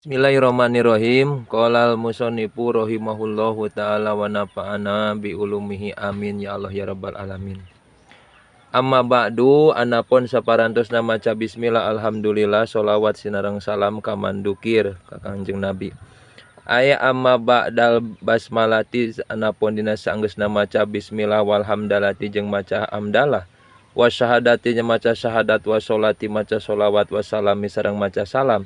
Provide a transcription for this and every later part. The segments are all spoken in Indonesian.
Bismillahirrahmanirrahim. Qolal musonnifu rahimahullahu ta'ala wa nafa'ana bi ulumihi amin ya Allah ya rabbal alamin. Amma ba'du anapun saparantosna maca bismillah alhamdulillah sholawat sinareng salam kamandukir ka Kangjeng Nabi. Aya amma ba'dal basmalati anapun dina saenggeusna maca bismillah walhamdalati jeung maca hamdalah wa syahadati jeung maca syahadat wa sholati maca sholawat wa salami sareng maca salam.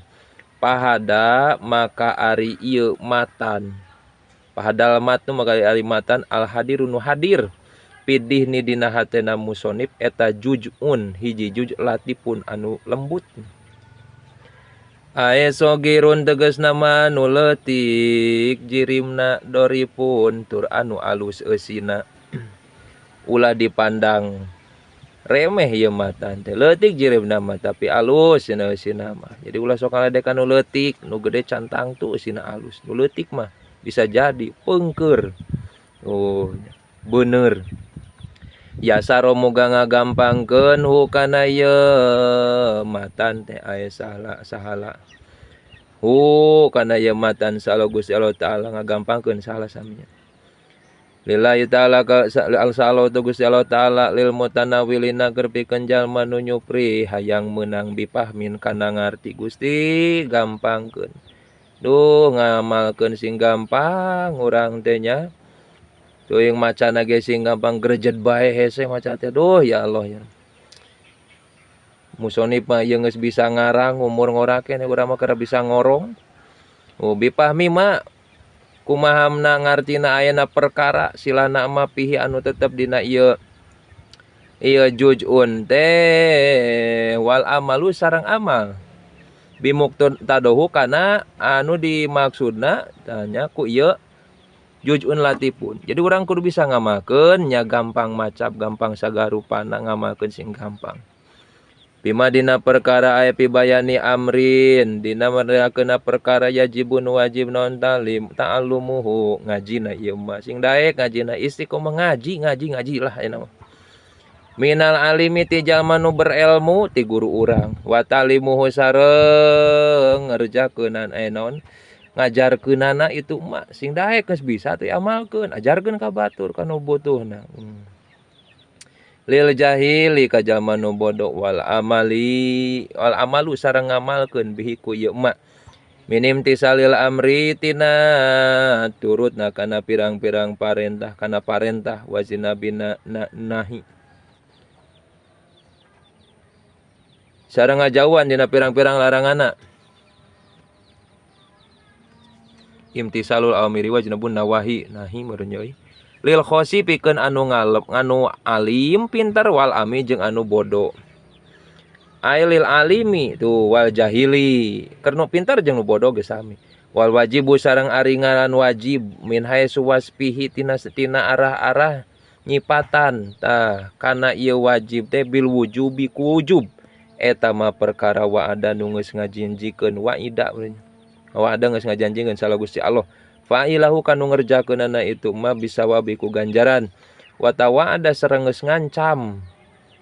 Pahada maka ari ieu matan pahadal matnu maka ari matan al hadirun hadir pidih ni dina hatena musonib eta jujun hiji juj latifun anu lembut ae sogirun tegas nama nu leutik jirimna doripun tur anu alus eusina ulah dipandang remeh ieu matan teh leutik jirimna mah tapi alus cenah eusina mah. Jadi ulah sok ngaledekan nu leutik, nu gede cantang tuh eusina alus. Nu leutik mah bisa jadi peungkeur. Oh, bener. Ya saromoga ngagampangkeun hukana ieu matan teh aya sahala. Kana ieu matan salah Gusti Allah taala ngagampangkeun salah saminya. Lillahi ta'ala al-sa'allahu Gusti Allah ta'ala lil mutanawilina keur pikeun jalma nu nyupri hayang meunang bipahmin kana ngarti Gusti gampangkeun. Duh ngamalkeun sing gampang urang teh nya. Teuing macana ge sing gampang grejet bae hese maca teh. Duh ya Allah ya. Musonib mah ieu geus bisa ngarang umur ngorake urang mah kada bisa ngorong. Oh bipahmi mah kumahamna ngartina ayana perkara silana mah pihi anu tetep dina ieu jujun teh wal amalu sareng amal bimuktun tadohu kana anu dimaksudna tanya ku ieu jujun latifun. Jadi urang kudu bisa ngamalkeun nya gampang macap gampang sagarupana ngamalkeun sing gampang. Bima dina perkara aya pibayani amrin dina merdakeuna perkara yajibun wajib non talim ta'allumuhu ngajina ieu mah sing daek ngajina istiqomah ngaji lah aya mah minal alimi ti jalma nu berilmu ti guru urang wa talimuhu sareng ngerjakeunana naon ngajarkeunana itu mah sing daek geus bisa teh amalkeun ajarkeun ka batur kanu butuhna. Lil jahili ka jalma nu bodoh wal amalu sareng ngamalkeun bihi ku ieu mah minim tisalil amri tina turutna kana pirang-pirang parentah wazinabina nahi sareng ngajauhan dina pirang-pirang laranganna imtisalul amri wajnabun nawahi nahi meureun lil khosi pikeun anu ngalep anu alim pinter wal ami jeung anu bodoh. Ailil alimi tuh wal jahili kernu pinter jeung nu bodoh ge sami. Wal wajibu sareng ari ngaran wajib min haitsu wasfihi tina arah-arah nyipatan tah kana ieu wajib teh bil wujubi ku wujub eta mah perkara wa'ada nu geus ngajanjikeun wa'ida wa'ada geus ngajanjikeun salah Gusti Allah. Fa'ilahu kanu ngerjakeunana itu mah bisa wabiku ganjaran wa tawa'ada sareng geus ngancam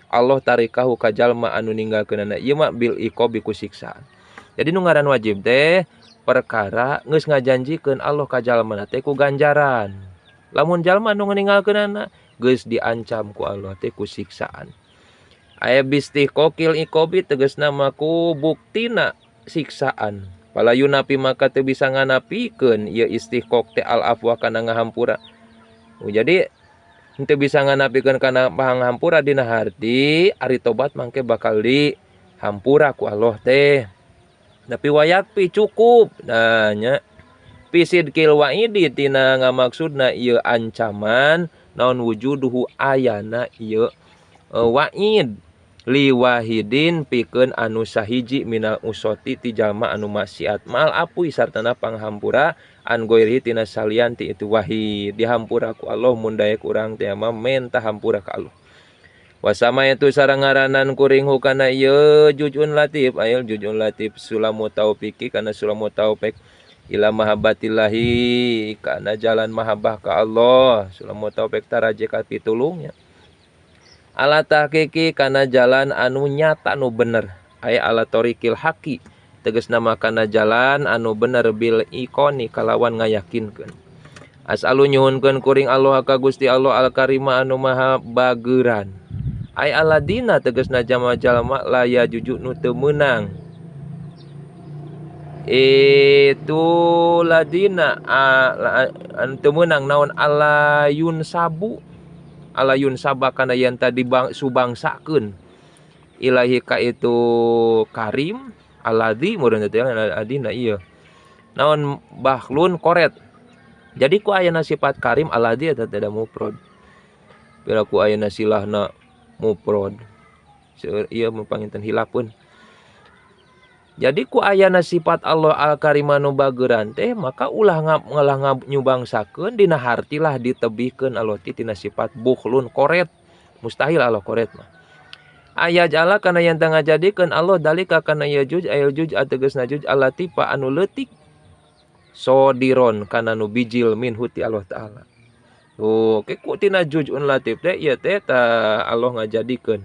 Allah tarikahu ka jalma anu ninggalkeunana ieu mah bil iqabi ku siksaan. Jadi nu ngaran wajib teh perkara geus ngajanjikeun Allah ka jalma teh ku ganjaran. Lamun jalma anu ninggalkeunana geus diancam ku Allah teh ku siksaan. Aya bistiqaqil iqabi tegasna mah ku buktina siksaan. Pala yunapi maka teu bisa nganapikeun ieu istiqaq teh al afwa kana ngahampura. Jadi henteu bisa nganapikeun kana pangahampura dina harti ari tobat mangke bakal dihampura ku Allah teh. Tapi wayakpi cukup nya pisidkil wa'idi tina ngamaksudna ieu ancaman naon wujuduhu ayana ieu wa'id li wahidin pikeun anu sahiji minal usoti ti jalma anu maksiat mal apui sartana panghampura an goiri tina salian ti itu wahid dihampura ku Allah mun daek urang teh mah menta hampura ka Allah. Wasama itu sareng ngaranan kuring hukana ieu jujun latif ayel jujun latif sulamu taufiki kana sulamu taufik ila mahabbatillahi kana jalan mahabbah ka Allah sulamu taufik taraje ka pitulungnya. Ala tahqiqi kana jalan anu nyata nu bener aya ala tariqil haqi tegas nama kana jalan anu bener bil ikoni kalawan ngayakinkeun. As'alu nyuhunkeun kuring Allah ka Gusti Allah al karima anu maha bageuran. Ai aladina tegasna jalma-jalma laya juju nu teu meunang. Itu ladina anu teu meunang naon alayun sabu. Alayun sabakana yang tadi subangsakeun. Ilahi ka itu karim aladi meureun teh adina ieu. Naon bahlun koret. Jadi ku ayana sifat karim aladi eta tidak mufrad. Bila ku ayana silahna mufrad. Ieu panginten hilapun. Jadi ku ayana sifat Allah al-karim anu bageuran teh maka ulah nyubangsakeun dina hartilah ditebihkeun Allah tina sifat bukhlun koret. Mustahil Allah koret mah. Aya jala kana yang tengah jadikeun Allah dalika kana ya juj ayal juj ategasna juj alatifa anu leutik. Sodiron kana nu bijil min huti Allah taala. Tuh, ku tina juz'un latif teh ieu teh ta Allah ngajadikeun.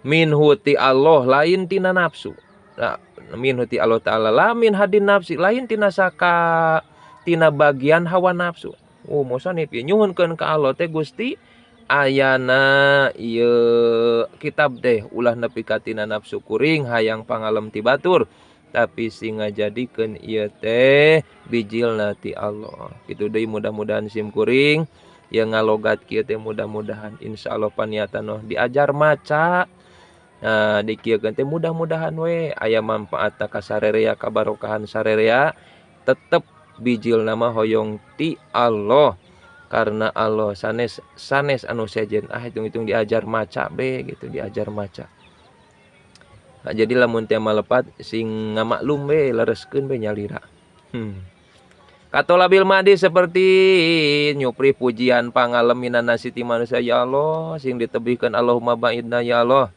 Min huti Allah lain tina nafsu. Nah, min huti Allah taala lamin hadin nafsi lain tina bagian hawa nafsu. Oh, mosa nih nyuhunkeun ka Allah teh Gusti ayana ieu kitab teh ulah nepi ka tina nafsu kuring hayang pangalem ti batur. Tapi sing ngajadikeun ieu teh bijilna ti Allah. Kitu deui mudah-mudahan sim kuring yang ngalogat kieu teh mudah-mudahan insyaallah paniatan diajar maca. Nah, dikieukeun teh mudah-mudahan we aya manfaatna ka sarerea kabarokahan sarerea tetep bijilna mah hoyong ti Allah. Karena Allah sanes anu sejen hitung-hitung diajar maca be gitu diajar maca. Nah, jadi lamun teh malepat sing ngamaklum we lereskeun we nyalira. Katola bil madi seperti nyupri pujian pangalemin nasiti manusia ya Allah sing ditebihkeun Allahumma ba'idna ya Allah.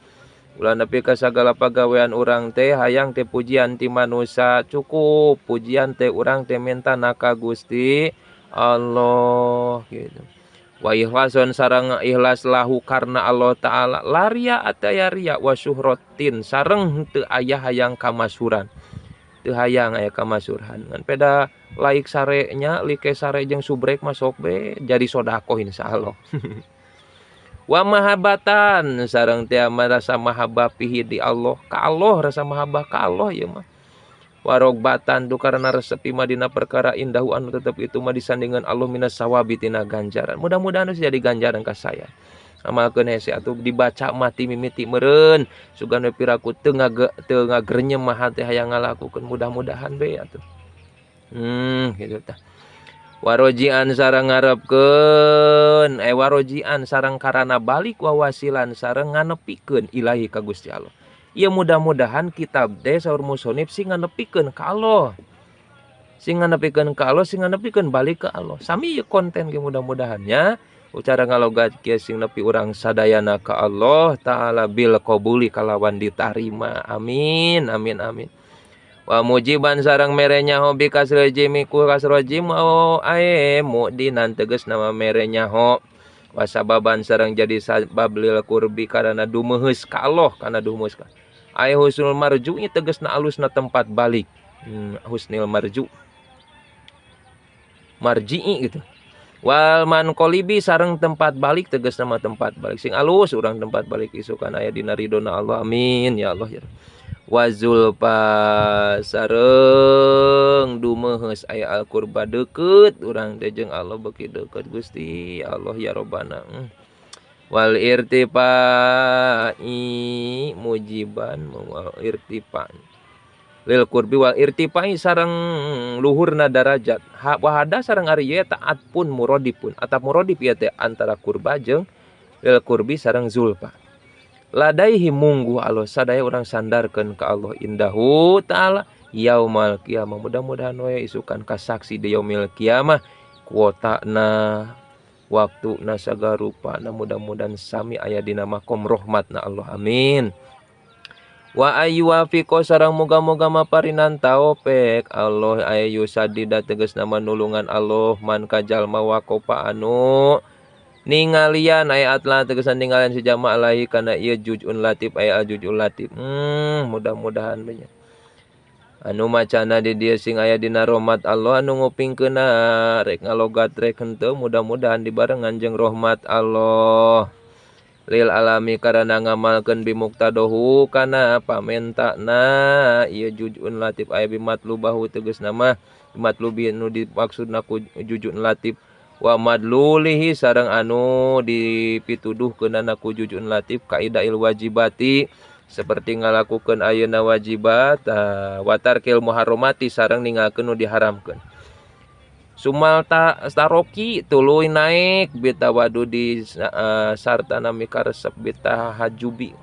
Ulah nepi ka sagala pagawean urang teh hayang teh pujian ti manusia cukup pujian teh urang teh mintana ka Gusti Allah gitu. Wa ikhlason sareng ikhlas lahu karena Allah taala laria ataya ria wa syuhratin sareng teu aya hayang kamasuran teu hayang aya kamasuran ngan peda laik sarenya like sare jeung subrek masuk be jadi sedekah insyaallah. Wa mahabbatan sareng teu rasa mahabbah pihi di Allah ka Allah rasa mahabbah ka Allah ieu mah. Warogbatan karena resep madina perkara indahu anu tetep itu mah disandingan Allah minas sawabi tina ganjaran. Mudah-mudahan itu jadi ganjaran ka saya. Amalkeun hese atuh dibaca mati mimiti meureun sugana piraku teu ngagrenyem mah hate hayang ngalakukeun mudah-mudahan be atuh. Gitu tah. Warojian sareng ngarepkeun warojian sareng karana balik wawasilan sareng nganepikeun ilahi ka Gusti Allah. Ya mudah-mudahan kitab teh saur musonif sing nganepikeun ka Allah. Sing nganepikeun ka Allah, sing nganepikeun balik ka Allah. Sami ieu konten ge mudah-mudahannya ucara ngalogat kieu sing nepi urang sadayana ka Allah taala bil qabuli kalawan ditarima. Amin amin amin. Wa mujiban sareng merenya hobi kasrojimi ku kasrojim ae mudinan tegas nama merenya ho. Wasababan sareng jadi sabab lil kurbi karena dumeheus ka Allah kana dumeheus ka. Ai husnul marju ieu tegasna alusna tempat balik. Husnul marju. Marji'i gitu. Wal manqolibi sareng tempat balik tegasna mah tempat balik sing alus urang tempat balik isukan aya dina ridona Allah. Amin ya Allah ya. Wazulfa sareng dumeheus aya al-qurba deukeut urang teh jeung Allah beuki deukeut Gusti Allah ya Robbana. Wal irtifai mujiban wal irtifai lil qurbi wal irtifai sareng luhurna darajat wahada sareng ari ye taat pun muradipun atap muradip ieu teh antara qurba jeung lil qurbi sareng zulfa ladaihi munggu Allah sadaya urang sandarkeun ka Allah indahu taala yaumal qiyamah mudah-mudahan we isukan kasaksi di yaumil qiyamah kuotana waktu nasaga rupa na mudah-mudahan sami aya dina makom rahmatna Allah amin. Wa ayyuwafiqo sareng moga-moga maparinan taufik Allah ayu sadida tegasna manulungan Allah man ka jalma waqofa anu Ningalian ay atla tegesan ningalian si jama alaihi kana ieu juz'un latif ay al juz'ul latif. Mudah-mudahan banyak. Anu macana di dieu sing aya dina rahmat Allah anu ngupingkeunna rek ngalogat rek henteu mudah-mudahan dibarengan jeung rahmat Allah. Lil alami karana ngamalkeun bimuqtadohu kana pamentana ieu juz'un latif aya bimatlubahu tegasna mah bimatlubi nu dimaksudna ku juz'un latif wa madlulihi sareng anu dipituduhkeunna ku juz'un latif kaidail wajibati seperti ngalakukeun ayeuna wajibat wa tarkil muharramati sareng ninggalkeun nu diharamkeun. Sumal taroki tuluy naik bita wadu di sartana mikaresep bita hajubi.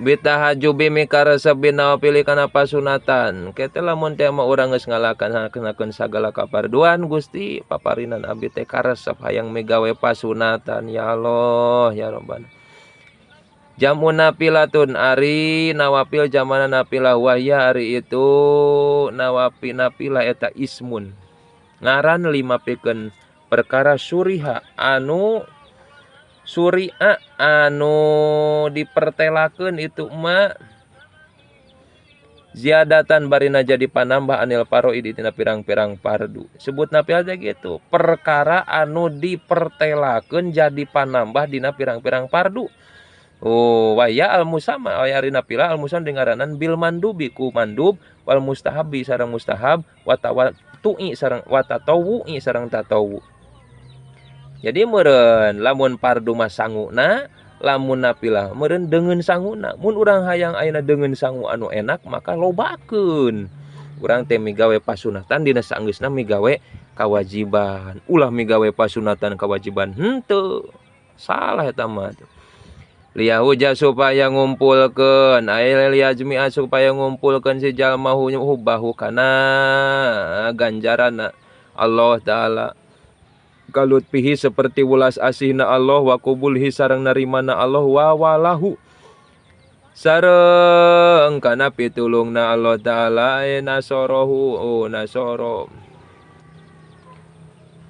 Bita hajubi mikaresep bina pilih kana pasunatan. Kete lamun teh mah urang geus ngalakonakeun sagala kaparduan Gusti paparinan abdi teh karesep hayang migawe pasunatan ya Allah ya Rabbana. Jamun napilatun ari nawapil jamana napilah wahya ari itu napilah eta ismun ngaran 5 pikeun perkara suriha anu dipertelakeun itu mah ziyadatan barina jadi panambah anil paroidi tina pirang-pirang fardu. Sebut napil aja gitu perkara anu dipertelakeun jadi panambah dina pirang-pirang fardu. Waya al musama waya arina pila al musam dengaranan bil mandubi ku mandub wal mustahabi sareng mustahab wa tawatu'i sareng wa tatawu'i sareng tatawu. Jadi meureun lamun fardu mah sanguna, lamun napilah meureun deungeun sanguna. Mun urang hayang ayeuna deungeun sangu anu enak maka lobakeun. Urang teh migawe pasunatan dina saenggeusna migawe kawajiban. Ulah migawe pasunatan kawajiban henteu. Salah eta mah. Liyahuja supaya ngumpulkeun liajmi'a supaya ngumpulkeun si jalma hubahu kana ganjaranna Allah taala kalut pihi seperti ulas asihna Allah wa qubulhi sareng narimana Allah wa walahu sareng kana pitulungna Allah taala nasorohu nasoro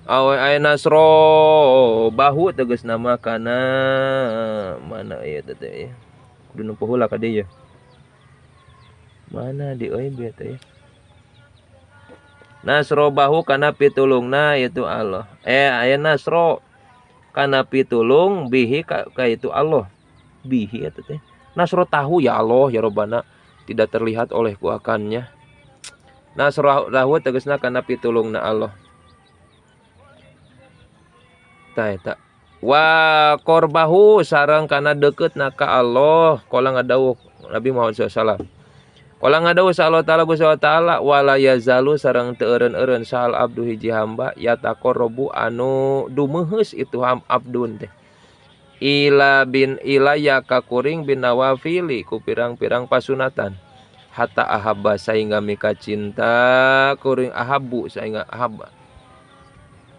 ay nasro bahu tegas nama kana mana ya teh ya kudu nempuh heula ka dieu mana di euy bieu teh nasro bahu kana pitulungna itu Allah aya nasro kana pitulung bihi ka itu Allah bihi eta teh nasro tahu ya Allah ya Rabbana tidak terlihat olehku akannya nasro tahu tegasna kana pitulungna Allah eta wa korbahu sareng kana deuketna ka Allah kala ngadawuh Nabi Muhammad SAW kala ngadawuh Allah taala Gusti taala wala yazalu sareng teu eureun-eureun sahal abdu hiji hamba yataqarrabu anu dumeheus itu abdun teh ila yakakuring bin nawafili ku pirang-pirang pasunatan hatta ahabba saingga mika cinta kuring ahabu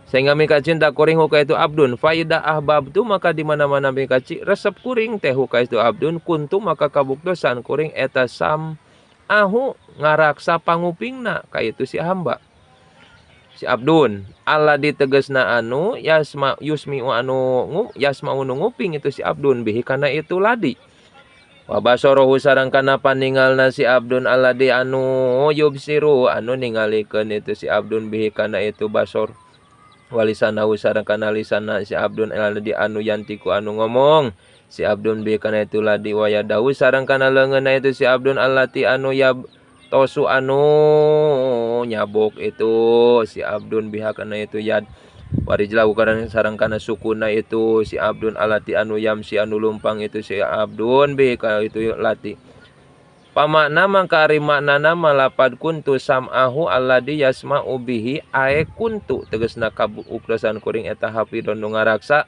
sehingga mika cinta kuring huka itu abdun faida ahbab tu maka di mana-mana mika resep kuring teh huka itu abdun kuntu maka kabuktosan kuring eta sam ahu ngaraksa pangupingna ka itu si hamba si abdun Allah ditegesna anu yusmiu anu yasmau nguping itu si abdun bihi kana itu ladi wa basarahu sareng kana paningalna si abdun alladzi anu yubsiru anu ningalikeun itu si abdun bihi kana itu basor walisanahu sareng kana lisanna si abdun alladzi anu yantiku anu ngomong si abdun bihi kana itu ladi wa yadahu sareng kana leungeunna itu si abdun allati anu tosu anu nyabok itu si abdun biha kana itu yad warijlahu karena sareng kana sukuna itu si abdun alati anu yamsi anu lumpang itu si abdun bihi kana itu lati pamakna mangka ari maknana malapad kuntu sam'ahu alladzi yasma'u bihi ae kuntu tegasna kabuktosan kuring eta hafidon nu ngaraksa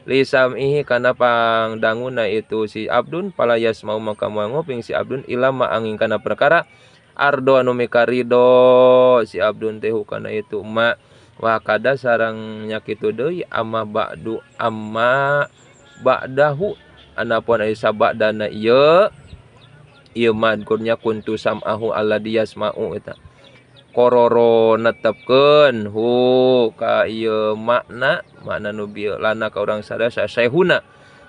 li sam'ihi kana pangdanguna itu si abdun pala yasma'u maka manguping si abdun ilama angin kana perkara ardo anu mikarido si abdun teh kana itu ma wa kada sareng nyakitu deui amma ba'dahu anapun aya sabadana ieu madkurnya kuntu sam'ahu alladzi yasma'u eta kororo netepkeun hu ka ieu makna nu bieu lana ka urang sadaya saehuna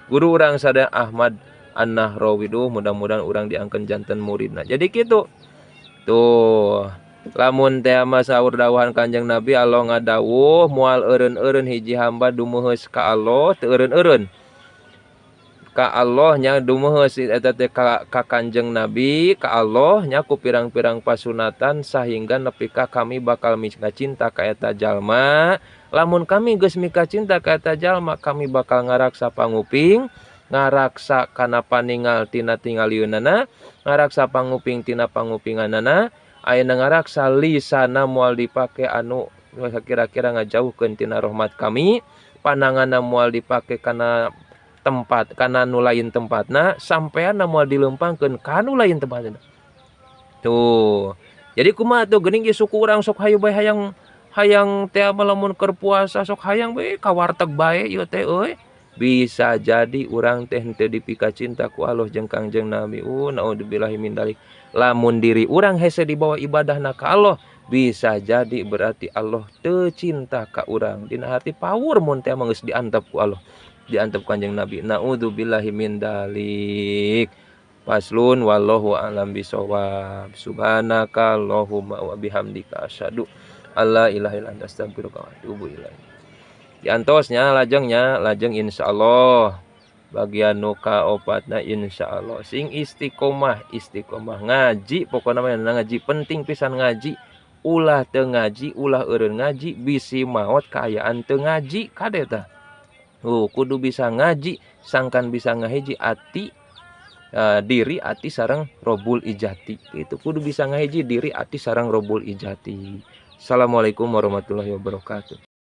guru urang sadaya Ahmad An-Nahrawi. Mudah-mudahan urang diangkeun janten muridna. Jadi kitu tuh lamun teh mah saur dawahan Kanjeng Nabi Allah ngadawuh moal eureun-eureun hiji hamba dumuheus ka Allah teu eureun-eureun ka Allah nya dumuheus eta teh ka Kanjeng Nabi ka Allah nya ku pirang-pirang pasunatan sahingga nepi ka kami bakal mika cinta ka eta jalma. Lamun kami geus mika cinta ka eta jalma kami bakal ngaraksa panguping, ngaraksa kana paningal tina tingalieunana, ngaraksa panguping tina pangupinganana, ayeuna ngaraksa lisana moal dipake anu kira-kira ngajauhkeun tina rahmat kami, pandanganna moal dipake kana tempat kana nu lain tempatna, sampeanna moal dileumpangkeun ka nu lain tempatna. Tuh. Jadi kumaha tuh geuning ge suku urang sok hayu bae hayang teh lamun keur puasa sok hayang bae ka warteg bae ieu teh euy. Bisa jadi urang teh henteu dipika cinta ku Allah jeung Kangjeng Nabi. Naudzubillahi min dzalik. Lamun diri urang hese dibawa ibadahna ka Allah, bisa jadi berarti Allah teu cinta ka urang. Dina hati pawur mun teh geus diantep ku Allah, diantep Kanjeng Nabi. Naudzubillahi min dzalik. Faslun wallahu a'lam bishawab. Subhanaka Allahumma wa bihamdika asyhadu alla ilaha illa anta astaghfiruka wa atubu ilaik. Diantosnya lajeng insyaallah bagian nu kaopatna insyaallah sing istiqomah ngaji pokona mah ngaji penting pisan ngaji. Ulah teu ngaji ulah eureun ngaji bisi maot kaayaan teu ngaji kade tah. Kudu bisa ngaji sangkan bisa ngahiji ati diri ati sareng robul ijati. Itu kudu bisa ngahiji diri ati sareng robul ijati. Assalamualaikum warahmatullahi wabarakatuh.